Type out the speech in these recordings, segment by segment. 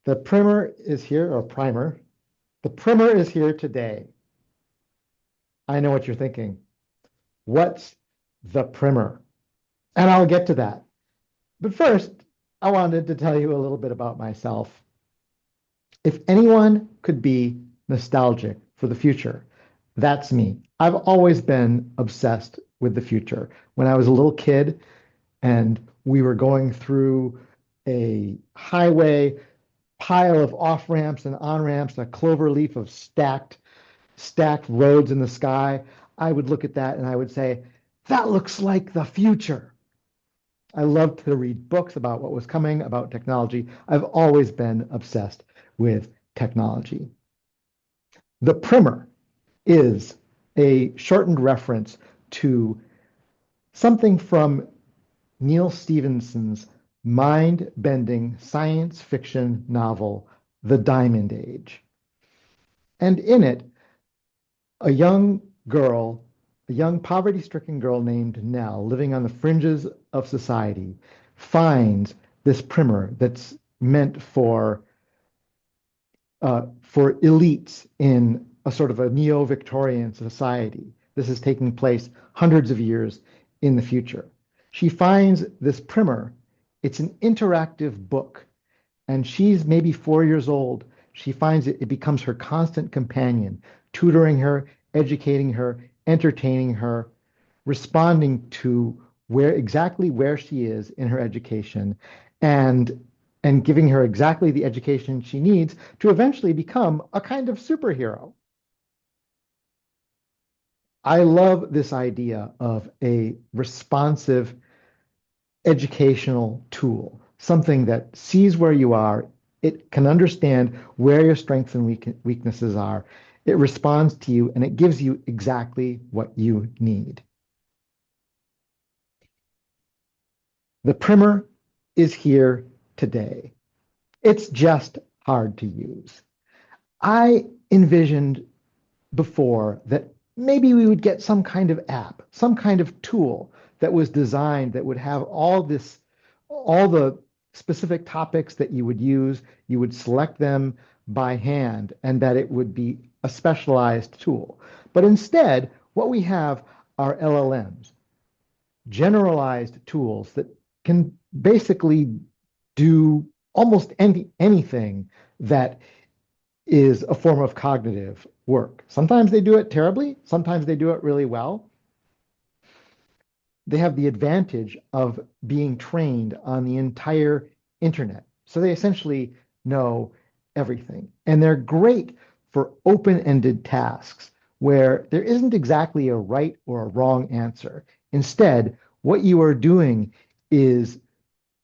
The primer is here, or primer. The primer is here today. I know what you're thinking. What's the primer? And I'll get to that. But first, I wanted to tell you a little bit about myself. If anyone could be nostalgic for the future, that's me. I've always been obsessed with the future. When I was a little kid and we were going through a highway, pile of off ramps and on ramps, a clover leaf of stacked roads in the sky, I would look at that and I would say, that looks like the future. I loved to read books about what was coming, about technology. I've always been obsessed with technology. The primer is a shortened reference to something from Neal Stephenson's mind-bending science fiction novel, The Diamond Age. And in it, a young girl, a young poverty-stricken girl named Nell, living on the fringes of society, finds this primer that's meant for elites in a sort of a neo-Victorian society. This is taking place hundreds of years in the future. She finds this primer. It's an interactive book, and she's maybe 4 years old. She finds it becomes her constant companion, tutoring her, educating her, entertaining her, responding to exactly where she is in her education, and and giving her exactly the education she needs to eventually become a kind of superhero. I love this idea of a responsive educational tool, something that sees where you are, it can understand where your strengths and weaknesses are, it responds to you, and it gives you exactly what you need. The primer is here today. It's just hard to use. I envisioned before that maybe we would get some kind of app, some kind of tool that was designed that would have all the specific topics that you would use, you would select them by hand, and that it would be a specialized tool. But instead, what we have are LLMs, generalized tools that can basically do almost anything that is a form of cognitive work. Sometimes they do it terribly, sometimes they do it really well. They have the advantage of being trained on the entire internet. So they essentially know everything. And they're great for open-ended tasks where there isn't exactly a right or a wrong answer. Instead, what you are doing is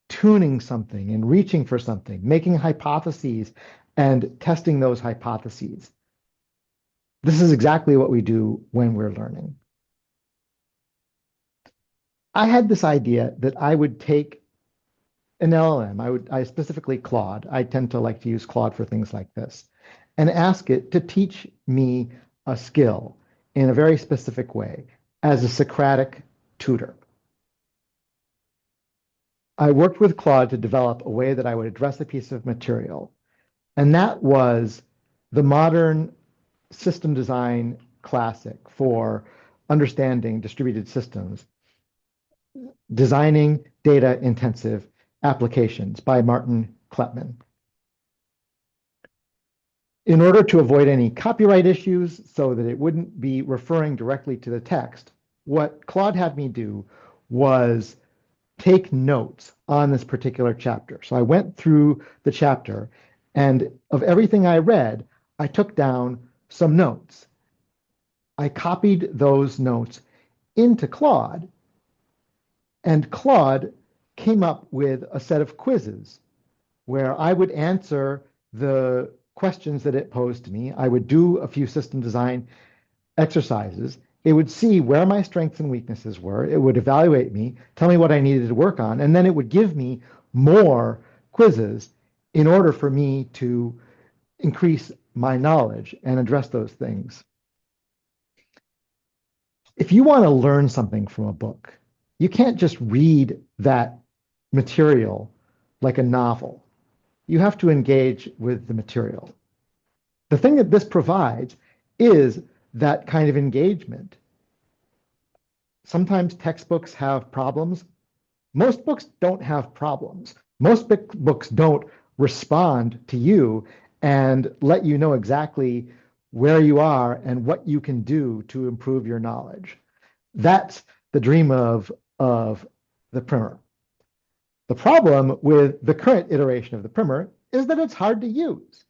tuning something and reaching for something, making hypotheses and testing those hypotheses. This is exactly what we do when we're learning. I had this idea that I would take an LLM, I specifically Claude. I tend to like to use Claude for things like this, and ask it to teach me a skill in a very specific way as a Socratic tutor. I worked with Claude to develop a way that I would address a piece of material, and that was the modern system design classic for understanding distributed systems, Designing Data-Intensive Applications by Martin Kleppmann. In order to avoid any copyright issues so that it wouldn't be referring directly to the text, what Claude had me do was take notes on this particular chapter. So I went through the chapter, and of everything I read, I took down some notes. I copied those notes into Claude, and Claude came up with a set of quizzes where I would answer the questions that it posed to me. I would do a few system design exercises. It would see where my strengths and weaknesses were. It would evaluate me, tell me what I needed to work on, and then it would give me more quizzes in order for me to increase my knowledge and address those things. If you want to learn something from a book, you can't just read that material like a novel. you have to engage with the material. The thing that this provides is that kind of engagement. Sometimes textbooks have problems. Most books don't have problems. Most books don't respond to you and let you know exactly where you are and what you can do to improve your knowledge. That's the dream of the primer. The problem with the current iteration of the primer is that it's hard to use.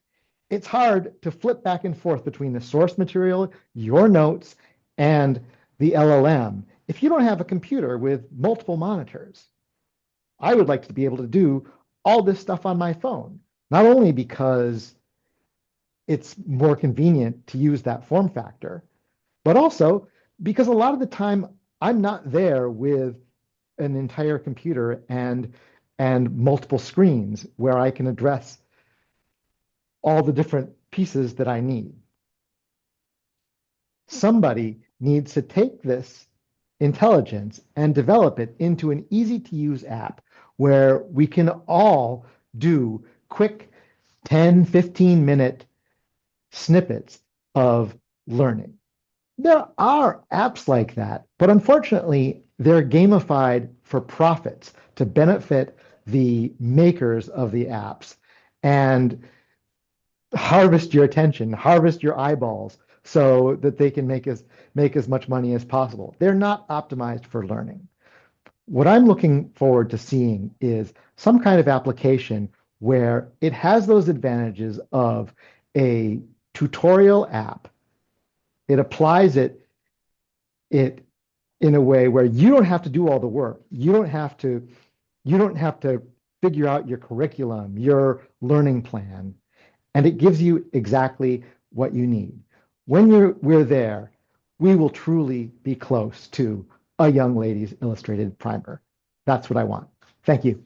It's hard to flip back and forth between the source material, your notes, and the LLM if you don't have a computer with multiple monitors. I would like to be able to do all this stuff on my phone, not only because it's more convenient to use that form factor, but also because a lot of the time I'm not there with an entire computer and multiple screens where I can address all the different pieces that I need. Somebody needs to take this intelligence and develop it into an easy to use app where we can all do quick 10, 15-minute snippets of learning. There are apps like that, but unfortunately, they're gamified for profits to benefit the makers of the apps and harvest your attention, harvest your eyeballs so that they can make as much money as possible. They're not optimized for learning. What I'm looking forward to seeing is some kind of application where it has those advantages of a tutorial app. It applies it in a way where you don't have to do all the work. You don't have to figure out your curriculum, your learning plan, and it gives you exactly what you need. When we're there, we will truly be close to a young lady's illustrated primer. That's what I want. Thank you.